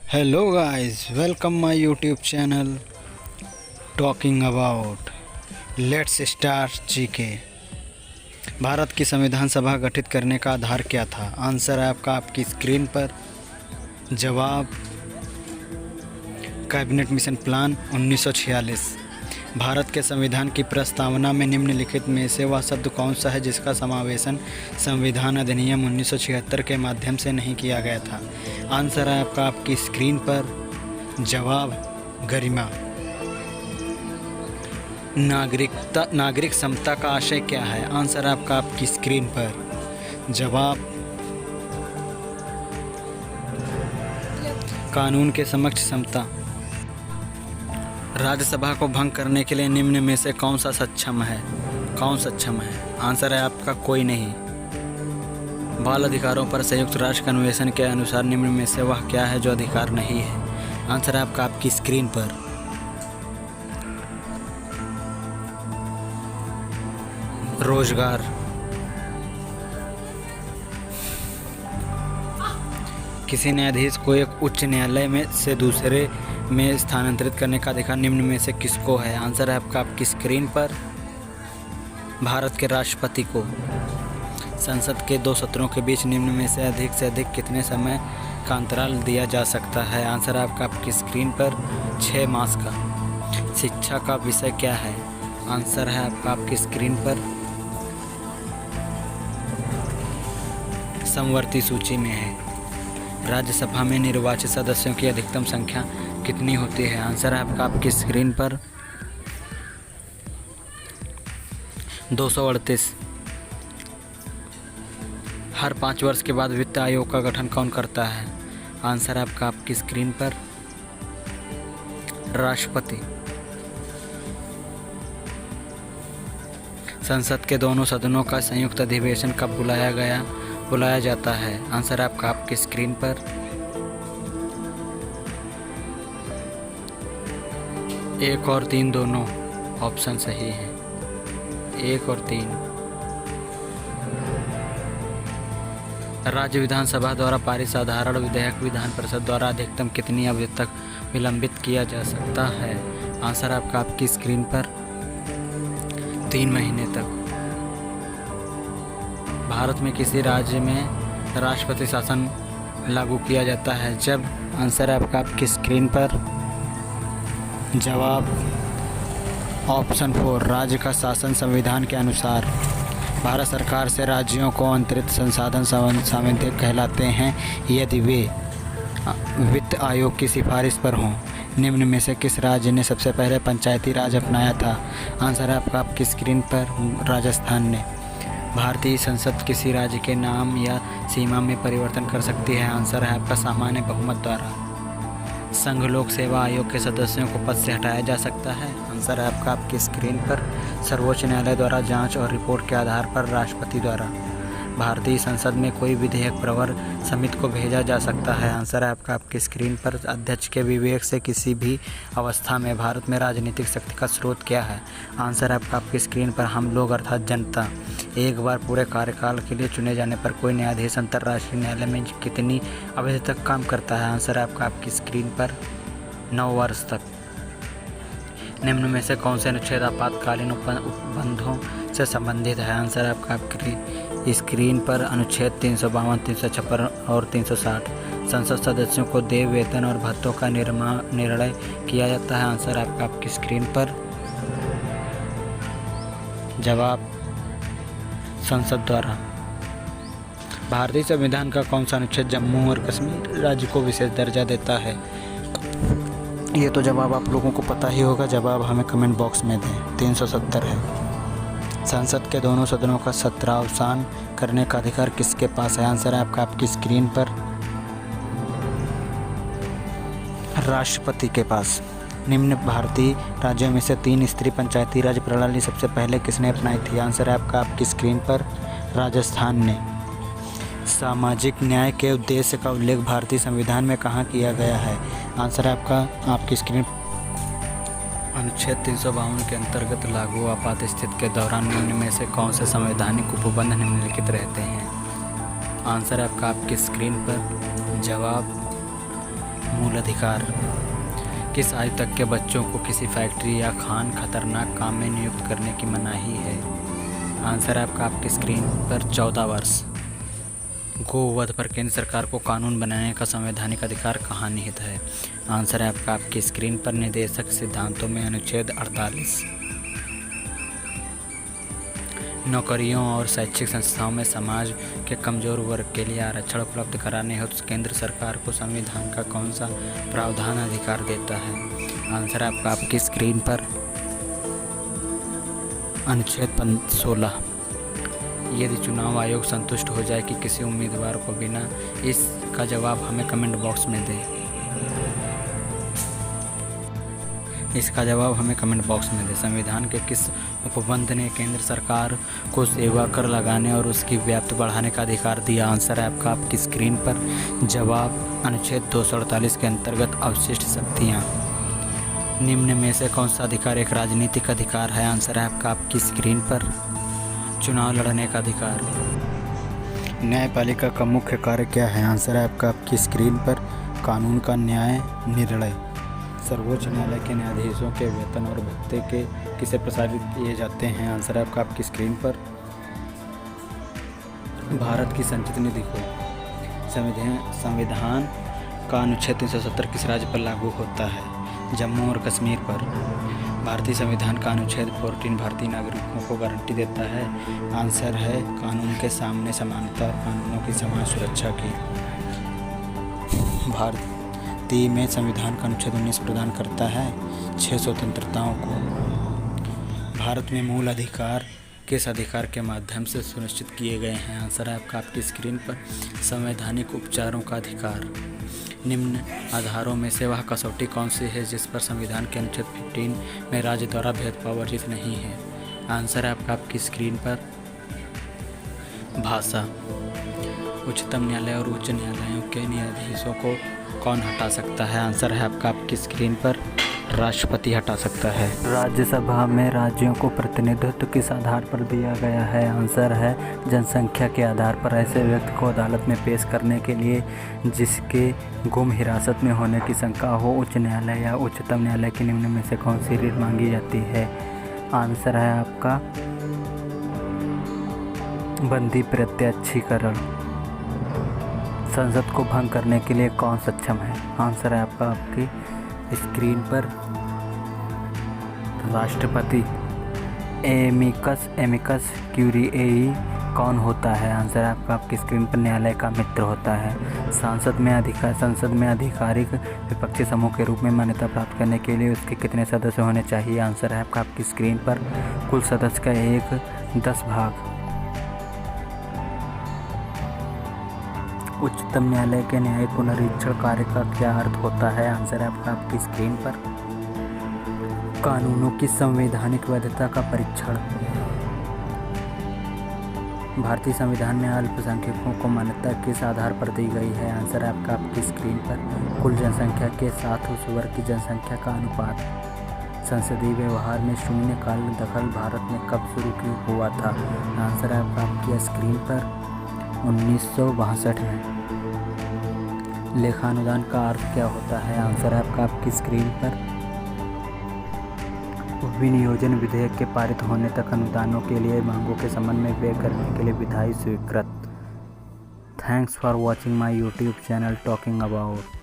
Hello guys, welcome my YouTube channel talking about let's start GK. Bharat की संविधान सभा गठित करने का आधार क्या था? आंसर है आपकी स्क्रीन पर। जवाब कैबिनेट मिशन प्लान 1946। भारत के संविधान की प्रस्तावना में निम्नलिखित में से वह शब्द कौन सा है जिसका समावेशन संविधान अधिनियम 1976 के माध्यम से नहीं किया गया था? आंसर है आपकी स्क्रीन पर। जवाब गरिमा। नागरिक समता का आशय क्या है? आंसर है आपकी स्क्रीन पर। जवाब कानून के समक्ष समता। राज्यसभा को भंग करने के लिए निम्न में से कौन सक्षम है? आंसर है आपका कोई नहीं। बाल अधिकारों पर संयुक्त राष्ट्र कन्वेंशन के अनुसार निम्न में से वह क्या है जो अधिकार नहीं है? आंसर है आपकी स्क्रीन पर। रोजगार। किसी न्यायाधीश को एक उच्च न्यायालय में से दूसरे में स्थानांतरित करने का अधिकार निम्न में से किसको है? आंसर है आपकी स्क्रीन पर। भारत के राष्ट्रपति को। संसद के दो सत्रों के बीच निम्न में से अधिक कितने समय का अंतराल दिया जा सकता है? आंसर है आपकी स्क्रीन पर। 6 मास का। शिक्षा का विषय क्या है? आंसर है आपकी स्क्रीन पर। समवर्ती सूची में है। राज्यसभा में निर्वाचित सदस्यों की अधिकतम संख्या कितनी होती है? आंसर है आपकी स्क्रीन पर। 238। हर 5 वर्ष के बाद वित्त आयोग का गठन कौन करता है? आंसर है आपकी स्क्रीन पर। राष्ट्रपति। संसद के दोनों सदनों का संयुक्त अधिवेशन कब बुलाया जाता है? आंसर है आपकी स्क्रीन पर। 1 और 3 दोनों ऑप्शन सही हैं। 1 और 3। राज्य विधानसभा द्वारा पारित साधारण विधेयक विधान परिषद द्वारा अधिकतम कितनी अवधि तक विलंबित किया जा सकता है? आंसर है आपकी स्क्रीन पर। 3 महीने तक। भारत में किसी राज्य में राष्ट्रपति शासन लागू किया जाता है जब? आंसर है आपकी स्क्रीन पर। जवाब ऑप्शन 4 राज्य का शासन संविधान के अनुसार। भारत सरकार से राज्यों को अंतरित संसाधन संबंधित कहलाते हैं यदि वे वित्त आयोग की सिफारिश पर हों। निम्न में से किस राज्य ने सबसे पहले पंचायती राज अपनाया था? आंसर है आपकी स्क्रीन पर। राजस्थान ने। भारतीय संसद किसी राज्य के नाम या सीमा में परिवर्तन कर सकती है? आंसर है आपका सामान्य बहुमत द्वारा। संघ लोक सेवा आयोग के सदस्यों को पद से हटाया जा सकता है? आंसर है आपकी स्क्रीन पर। सर्वोच्च न्यायालय द्वारा जांच और रिपोर्ट के आधार पर राष्ट्रपति द्वारा। भारतीय संसद में कोई विधेयक प्रवर समिति को भेजा जा सकता है? आंसर है आपकी स्क्रीन पर। अध्यक्ष के विवेक से किसी भी अवस्था में भारत में राजनीतिक शक्ति का स्रोत क्या है? आंसर है आपकी स्क्रीन पर। हम लोग अर्थात जनता। एक बार पूरे कार्यकाल के लिए चुने जाने पर कोई न्यायाधीश अंतर्राष्ट्रीय न्यायालय में कितनी अवधि तक काम करता है? आंसर है आपकी स्क्रीन पर। 9 वर्ष तक। निम्न में से कौन से अनुच्छेद आपातकालीन उपबंधों से संबंधित है? आंसर है आपकी स्क्रीन पर। अनुच्छेद 352, 356 और 360। संसद सदस्यों को देय वेतन और भत्तों का निर्णय किया जाता है? आंसर है आपकी स्क्रीन पर। जवाब संसद द्वारा। भारतीय संविधान का कौन सा अनुच्छेद जम्मू और कश्मीर राज्य को विशेष दर्जा देता है? ये तो जवाब आप लोगों को पता ही होगा। जवाब हमें कमेंट बॉक्स में दें। 370 है। संसद के दोनों सदनों का सत्रावसान करने का अधिकार किसके पास है? आंसर है आपकी स्क्रीन पर। राष्ट्रपति के पास। निम्न भारतीय राज्यों में से 3 स्तरीय पंचायती राज प्रणाली सबसे पहले किसने अपनाई थी? आंसर है आपकी स्क्रीन पर। राजस्थान ने। सामाजिक न्याय के उद्देश्य का उल्लेख भारतीय संविधान में कहाँ किया गया है? आंसर है आपकी स्क्रीन। अनुच्छेद 352 के अंतर्गत लागू आपात स्थिति के दौरान निम्न में से कौन से संवैधानिक उपबंध निम्नलिखित रहते हैं? आंसर है आपकी स्क्रीन पर। जवाब अधिकार। किस आयु तक के बच्चों को किसी फैक्ट्री या खान खतरनाक काम में नियुक्त करने की मनाही है? आंसर है आपकी स्क्रीन पर 14 वर्ष। गोवध पर केंद्र सरकार को कानून बनाने का संवैधानिक अधिकार कहाँ निहित है? आंसर है आपकी स्क्रीन पर निर्देशक सिद्धांतों में अनुच्छेद 48। नौकरियों और शैक्षिक संस्थाओं में समाज के कमजोर वर्ग के लिए आरक्षण उपलब्ध कराने हेतु केंद्र सरकार को संविधान का कौन सा प्रावधान अधिकार देता है? आंसर है आपकी स्क्रीन पर अनुच्छेद 16। यदि चुनाव आयोग संतुष्ट हो जाए कि किसी उम्मीदवार को बिना, इसका जवाब हमें कमेंट बॉक्स में दें। इसका जवाब हमें कमेंट बॉक्स में दें। संविधान के किस उपबंध ने केंद्र सरकार को सेवा कर लगाने और उसकी व्याप्ति बढ़ाने का अधिकार दिया? आंसर है आपकी स्क्रीन पर जवाब अनुच्छेद 248 के अंतर्गत अवशिष्ट शक्तियाँ। निम्न में से कौन सा अधिकार एक राजनीतिक अधिकार है? आंसर है आपकी स्क्रीन पर चुनाव लड़ने का अधिकार। न्यायपालिका का मुख्य कार्य क्या है? आंसर है आपकी स्क्रीन पर कानून का न्याय निर्णय। सर्वोच्च न्यायालय के न्यायाधीशों के वेतन और भत्ते के किसे प्रसारित किए जाते हैं? आंसर है आपकी स्क्रीन पर भारत की संचित निधि को। संविधान का अनुच्छेद 370 किस राज्य पर लागू होता है? जम्मू और कश्मीर पर। भारतीय संविधान का अनुच्छेद 14 भारतीय नागरिकों को गारंटी देता है? आंसर है कानून के सामने समानता और कानूनों की समान सुरक्षा की। भारतीय में संविधान का अनुच्छेद 19 प्रदान करता है 6 स्वतंत्रताओं को। भारत में मूल अधिकार किस अधिकार के माध्यम से सुनिश्चित किए गए हैं? आंसर है आपकी स्क्रीन पर संवैधानिक उपचारों का अधिकार। निम्न आधारों में से वह कसौटी कौन सी है जिस पर संविधान के अनुच्छेद 15 में राज्य द्वारा भेदभाव वर्जित नहीं है? आंसर है आपकी स्क्रीन पर भाषा। उच्चतम न्यायालय और उच्च न्यायालयों के न्यायाधीशों को कौन हटा सकता है? आंसर है आपकी स्क्रीन पर राष्ट्रपति हटा सकता है। राज्यसभा में राज्यों को प्रतिनिधित्व किस आधार पर दिया गया है? आंसर है जनसंख्या के आधार पर। ऐसे व्यक्ति को अदालत में पेश करने के लिए जिसके गुम हिरासत में होने की शंका हो, उच्च न्यायालय या उच्चतम न्यायालय के निम्न में से कौन सी रीट मांगी जाती है? आंसर है आपका बंदी प्रत्यक्षीकरण। संसद को भंग करने के लिए कौन सक्षम है? आंसर है आपकी स्क्रीन पर राष्ट्रपति। एमिकस क्यूरिएई कौन होता है? आंसर है आपकी स्क्रीन पर न्यायालय का मित्र होता है। संसद में आधिकारिक विपक्षी समूह के रूप में मान्यता प्राप्त करने के लिए उसके कितने सदस्य होने चाहिए? आंसर है आपकी स्क्रीन पर कुल सदस्य का 1/10 भाग। उच्चतम न्यायालय के न्यायिक पुनरीक्षण कार्य का क्या अर्थ होता है? आंसर है आपकी स्क्रीन पर कानूनों की संवैधानिक वैधता का परीक्षण। भारतीय संविधान में अल्पसंख्यकों को मान्यता किस आधार पर दी गई है? आंसर है आपकी स्क्रीन पर कुल जनसंख्या के साथ उस वर्ग की जनसंख्या का अनुपात। संसदीय व्यवहार में शून्यकाल दखल भारत में कब शुरू हुआ था? आंसर है आपकी स्क्रीन पर 1962 में। लेखानुदान का अर्थ क्या होता है? आंसर है आपकी स्क्रीन पर विनियोजन विधेयक के पारित होने तक अनुदानों के लिए मांगों के संबंध में व्यय करने के लिए विधायी स्वीकृत। Thanks for watching my YouTube channel talking about.